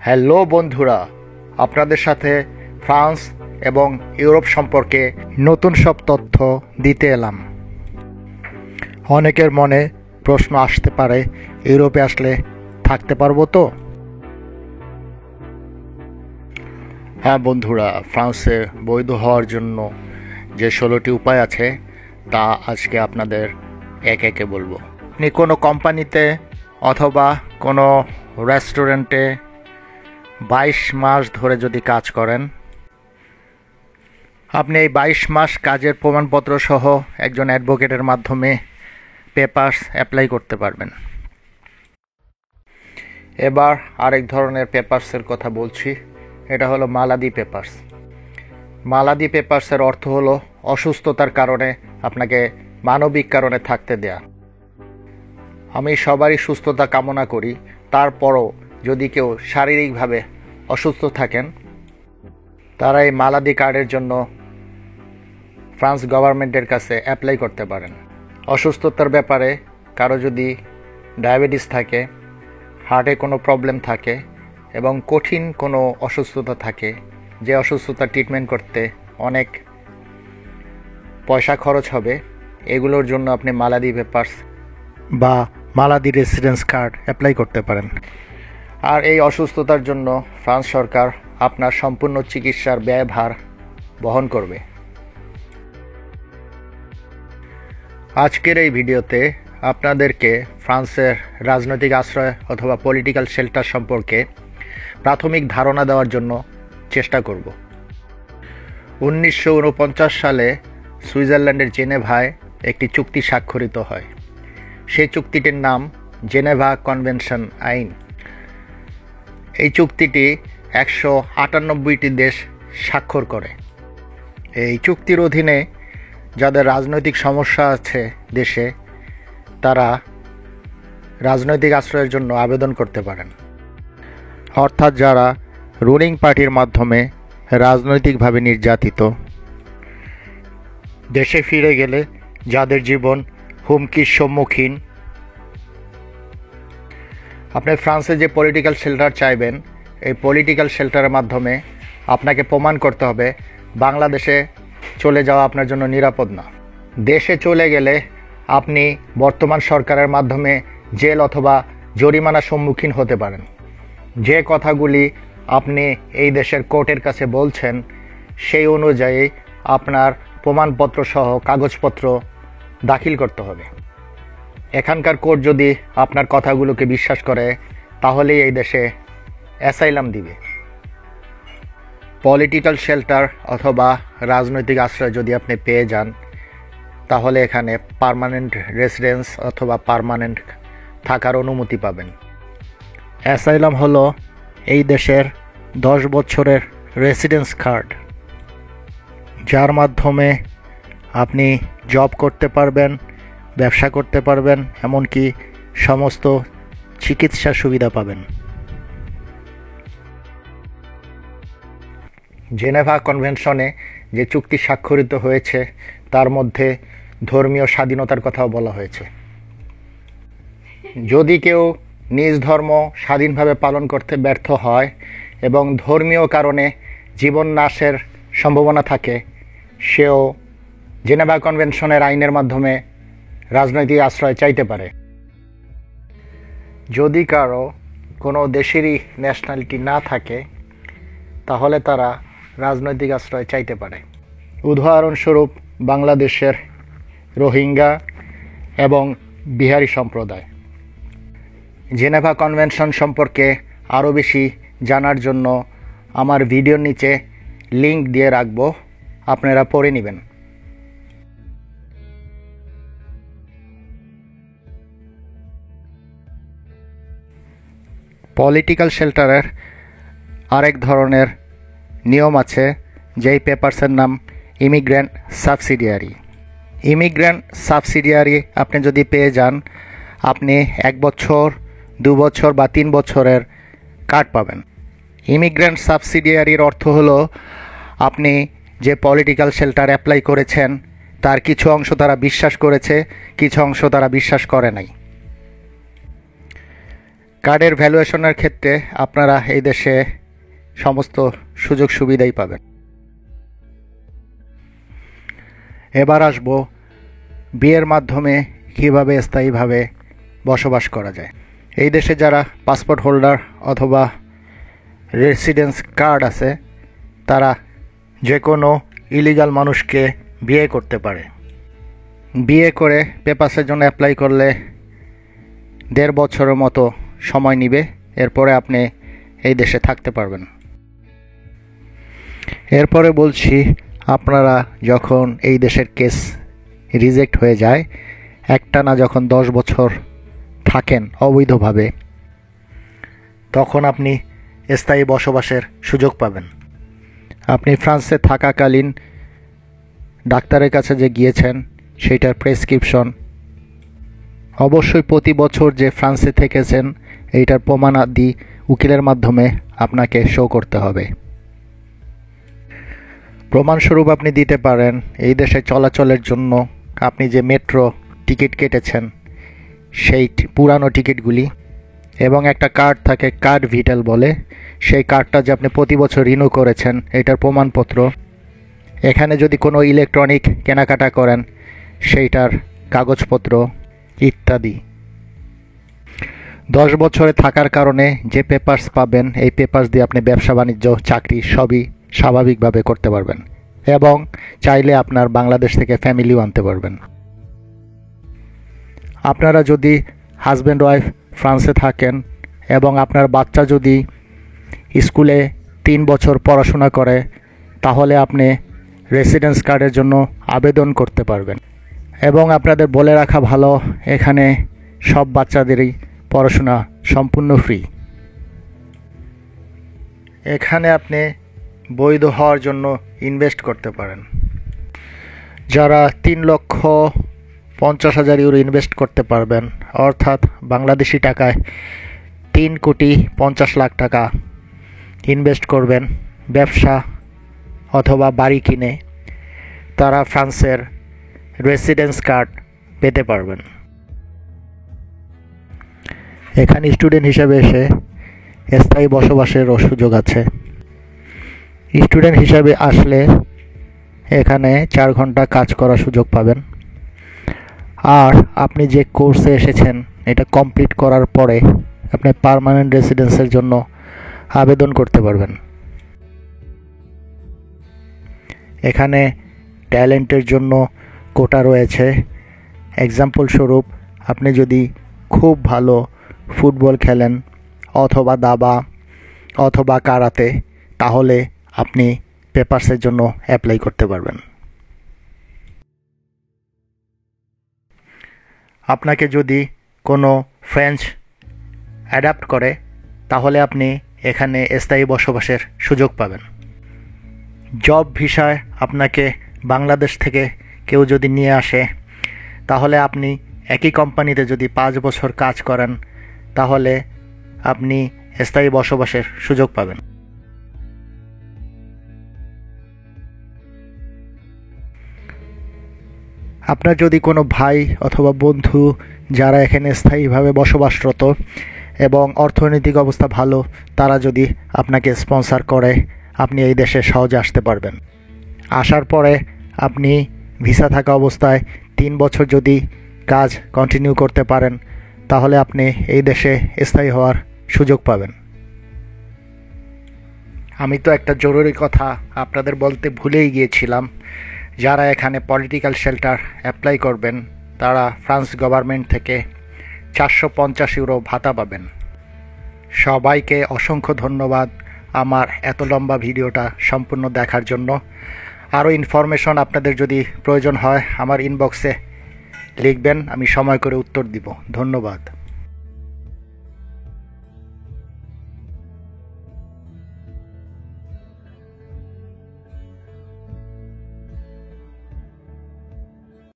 Hello বন্ধুরা, আপনাদের সাথে ফ্রান্স এবং ইউরোপ সম্পর্কে নতুন সব তথ্য দিতে এলাম। অনেকের মনে প্রশ্ন আসতে পারে, ইউরোপে আসলে থাকতে পারবো তো? হ্যাঁ বন্ধুরা, ফ্রান্সে বৈধ হওয়ার জন্য যে 16টি উপায় আছে তা আজকে আপনাদের একে একে বলবো। আপনি কোনো কোম্পানিতে অথবা কোনো রেস্টুরেন্টে 22 মাস ধরে যদি কাজ করেন, আপনি এই 22 মাস কাজের প্রমাণপত্র সহ একজন অ্যাডভোকেটের মাধ্যমে পেপারস অ্যাপ্লাই করতে পারবেন। এবার আরেক ধরনের পেপারসের কথা বলছি, এটা হলো মালাদি পেপারস। মালাদি পেপারসের অর্থ হলো অসুস্থতার কারণে আপনাকে মানবিক কারণে থাকতে দেয়া। আমি সবারই সুস্থতা কামনা করি, তারপরও যদি কেউ শারীরিকভাবে অসুস্থ থাকেন, তারা এই মালাদি কার্ডের জন্য ফ্রান্স গভর্নমেন্টের কাছে অ্যাপ্লাই করতে পারেন। অসুস্থতার ব্যাপারে কারো যদি ডায়াবেটিস থাকে, হার্টে কোনো প্রবলেম থাকে এবং কঠিন কোনো অসুস্থতা থাকে, যে অসুস্থতা ট্রিটমেন্ট করতে অনেক পয়সা খরচ হবে, এগুলোর জন্য আপনি মালাদি পেপারস বা মালাদি রেসিডেন্স কার্ড অ্যাপ্লাই করতে পারেন। আর এই অসুস্থতার জন্য ফ্রান্স সরকার আপনার সম্পূর্ণ চিকিৎসার ব্যয়ভার বহন করবে। আজকের এই ভিডিওতে আপনাদেরকে ফ্রান্সের রাজনৈতিক আশ্রয় অথবা পলিটিক্যাল শেল্টার সম্পর্কে প্রাথমিক ধারণা দেওয়ার জন্য চেষ্টা করব। 1949 সালে সুইজারল্যান্ডের জেনেভায় একটি চুক্তি স্বাক্ষরিত হয়। সেই চুক্তিটির নাম জেনেভা কনভেনশন আইন। এই চুক্তিটি 198টি দেশ স্বাক্ষর করে। এই চুক্তির অধীনে যাদের রাজনৈতিক সমস্যা আছে দেশে, তারা রাজনৈতিক আশ্রয়ের জন্য আবেদন করতে পারেন। অর্থাৎ যারা রুলিং পার্টির মাধ্যমে রাজনৈতিকভাবে নির্যাতিত, দেশে ফিরে গেলে যাদের জীবন হুমকির সম্মুখীন। আপনি ফ্রান্সে যে পলিটিক্যাল শেল্টার চাইবেন, এই পলিটিক্যাল শেল্টারের মাধ্যমে আপনাকে প্রমাণ করতে হবে বাংলাদেশে চলে যাওয়া আপনার জন্য নিরাপদ না। দেশে চলে গেলে আপনি বর্তমান সরকারের মাধ্যমে জেল অথবা জরিমানার সম্মুখীন হতে পারেন। যে কথাগুলি আপনি এই দেশের কোর্টের কাছে বলছেন, সেই অনুযায়ী আপনার প্রমাণপত্র সহ কাগজপত্র দাখিল করতে হবে। এখানকার কোর্ট যদি আপনার কথাগুলোকে বিশ্বাস করে, তাহলেই এই দেশে অ্যাসাইলাম দিবে। পলিটিক্যাল শেল্টার অথবা রাজনৈতিক আশ্রয় যদি আপনি পেয়ে যান, তাহলে এখানে পার্মানেন্ট রেসিডেন্স অথবা পার্মানেন্ট থাকার অনুমতি পাবেন। অ্যাসাইলাম হলো এই দেশের 10 বছরের রেসিডেন্স কার্ড, যার মাধ্যমে আপনি জব করতে পারবেন, ব্যবসা করতে পারবেন, এমনকি সমস্ত চিকিৎসা সুবিধা পাবেন। জেনেভা কনভেনশনে যে চুক্তি স্বাক্ষরিত হয়েছে, তার মধ্যে ধর্মীয় স্বাধীনতার কথাও বলা হয়েছে। যদি কেউ নিজ ধর্ম স্বাধীনভাবে পালন করতে ব্যর্থ হয় এবং ধর্মীয় কারণে জীবন নাশের সম্ভাবনা থাকে, সেও জেনেভা কনভেনশনের আইনের মাধ্যমে রাজনৈতিক আশ্রয় চাইতে পারে। যদি কারো কোনো দেশেরই ন্যাশনালিটি না থাকে, তাহলে তারা রাজনৈতিক আশ্রয় চাইতে পারে। উদাহরণস্বরূপ বাংলাদেশের রোহিঙ্গা এবং বিহারি সম্প্রদায়। জেনেভা কনভেনশন সম্পর্কে আরও বেশি জানার জন্য আমার ভিডিওর নিচে লিংক দিয়ে রাখব, আপনারা পড়ে নেবেন। পলিটিক্যাল শেল্টারের আরেক ধরনের নিয়ম আছে, যেই পেপারসের নাম ইমিগ্রেন্ট সাবসিডিয়ারি। ইমিগ্রেন্ট সাবসিডিয়ারি আপনি যদি পেয়ে যান, আপনি 1 বছর, 2 বছর বা 3 বছরের কার্ড পাবেন। ইমিগ্রেন্ট সাবসিডিয়ারির অর্থ হলো আপনি যে পলিটিক্যাল শেল্টার অ্যাপ্লাই করেছেন, তার কিছু অংশ তারা বিশ্বাস করেছে, কিছু অংশ তারা বিশ্বাস করে নাই। কার্ডের ভ্যালুয়েশনের ক্ষেত্রে আপনারা এই দেশে সমস্ত সুযোগ সুবিধাই পাবেন। এবার আসব বিয়ের মাধ্যমে কীভাবে স্থায়ীভাবে বসবাস করা যায়। এই দেশে যারা পাসপোর্ট হোল্ডার অথবা রেসিডেন্স কার্ড আছে তারা যে কোনো ইলিগাল মানুষকে বিয়ে করতে পারে। বিয়ে করে পেপারসের জন্য অ্যাপ্লাই করলে 1.5 বছরের মতো সময় নেবে, এরপরে আপনি এই দেশে থাকতে পারবেন। এরপরে বলছি, আপনারা যখন এই দেশের কেস রিজেক্ট হয়ে যায়, একটানা যখন 10 বছর থাকেন অবৈধভাবে, তখন আপনি স্থায়ী বসবাসের সুযোগ পাবেন। আপনি ফ্রান্সে থাকাকালীন ডাক্তারের কাছে যে গিয়েছেন সেইটার প্রেসক্রিপশন, অবশ্যই প্রতি বছর যে ফ্রান্সে থেকেছেন এইটার প্রমাণাদি উকিলের মাধ্যমে আপনাকে শো করতে হবে। প্রমাণস্বরূপ আপনি দিতে পারেন এই দেশে চলাচলের জন্য আপনি যে মেট্রো টিকিট কেটেছেন সেই পুরানো টিকিটগুলি, এবং একটা কার্ড থাকে কার্ড ভিটাল বলে, সেই কার্ডটা যে আপনি প্রতি বছর রিনিউ করেছেন এটার প্রমাণপত্র। এখানে যদি কোনো ইলেকট্রনিক কেনাকাটা করেন সেইটার কাগজপত্র ইত্যাদি। 10 বছরে থাকার কারণে যে পেপারস পাবেন এই পেপারস দিয়ে আপনি ব্যবসা বাণিজ্য চাকরি সবই স্বাভাবিকভাবে করতে পারবেন, এবং চাইলে আপনার বাংলাদেশ থেকে ফ্যামিলিও আনতে পারবেন। আপনারা যদি হাজব্যান্ড ওয়াইফ ফ্রান্সে থাকেন এবং আপনার বাচ্চা যদি স্কুলে 3 বছর পড়াশোনা করে, তাহলে আপনি রেসিডেন্স কার্ডের জন্য আবেদন করতে পারবেন। এবং আপনাদের বলে রাখা ভালো, এখানে সব বাচ্চাদেরই পড়াশোনা সম্পূর্ণ ফ্রি। এখানে আপনি বৈধ হওয়ার জন্য ইনভেস্ট করতে পারেন। যারা 3,50,000 ইউরো ইনভেস্ট করতে পারবেন, অর্থাৎ বাংলাদেশি টাকায় 3,50,00,000 টাকা ইনভেস্ট করবেন ব্যবসা অথবা বাড়ি কিনে, তারা ফ্রান্সের রেসিডেন্স কার্ড পেতে পারবেন। এখানে স্টুডেন্ট হিসেবে এসে স্থায়ী বসবাসেরও সুযোগ আছে। স্টুডেন্ট হিসাবে আসলে এখানে 4 ঘন্টা কাজ করার সুযোগ পাবেন, আর আপনি যে কোর্সে এসেছেন এটা কমপ্লিট করার পরে আপনি পার্মানেন্ট রেসিডেন্সের জন্য আবেদন করতে পারবেন। এখানে ট্যালেন্টের জন্য কোটা রয়েছে। এক্সাম্পল স্বরূপ, আপনি যদি খুব ভালো ফুটবল খেলেন অথবা দাবা অথবা কারাতে, তাহলে আপনি পেপারসের জন্য অ্যাপ্লাই করতে পারবেন। আপনাকে যদি কোনো ফ্রেঞ্চ অ্যাডাপ্ট করে, তাহলে আপনি এখানে স্থায়ী বসবাসের সুযোগ পাবেন। জব ভিসায় আপনাকে বাংলাদেশ থেকে কেউ যদি নিয়ে আসে, তাহলে আপনি একই কোম্পানিতে যদি 5 বছর কাজ করেন, তাহলে আপনি স্থায়ী বসবাসের সুযোগ পাবেন। আপনার যদি কোনো ভাই অথবা বন্ধু যারা এখানে স্থায়ীভাবে বসবাসরত এবং অর্থনৈতিক অবস্থা ভালো, তারা যদি আপনাকে স্পন্সর করে, আপনি এই দেশে সহজে আসতে পারবেন। আসার পরে আপনি ভিসা থাকা অবস্থায় 3 বছর যদি কাজ কন্টিনিউ করতে পারেন, তাহলে আপনি এই দেশে স্থায়ী হওয়ার সুযোগ পাবেন। আমি তো একটা জরুরি কথা আপনাদের বলতে ভুলেই গিয়েছিলাম। যারা এখানে পলিটিক্যাল শেল্টার অ্যাপ্লাই করবেন, তারা ফ্রান্স গভর্নমেন্ট থেকে 450 ইউরো ভাতা পাবেন। সবাইকে অসংখ্য ধন্যবাদ আমার এত লম্বা ভিডিওটা সম্পূর্ণ দেখার জন্য। আরও ইনফরমেশন আপনাদের যদি প্রয়োজন হয় আমার ইনবক্সে লিখবেন, আমি সময় করে উত্তর দিব। ধন্যবাদ।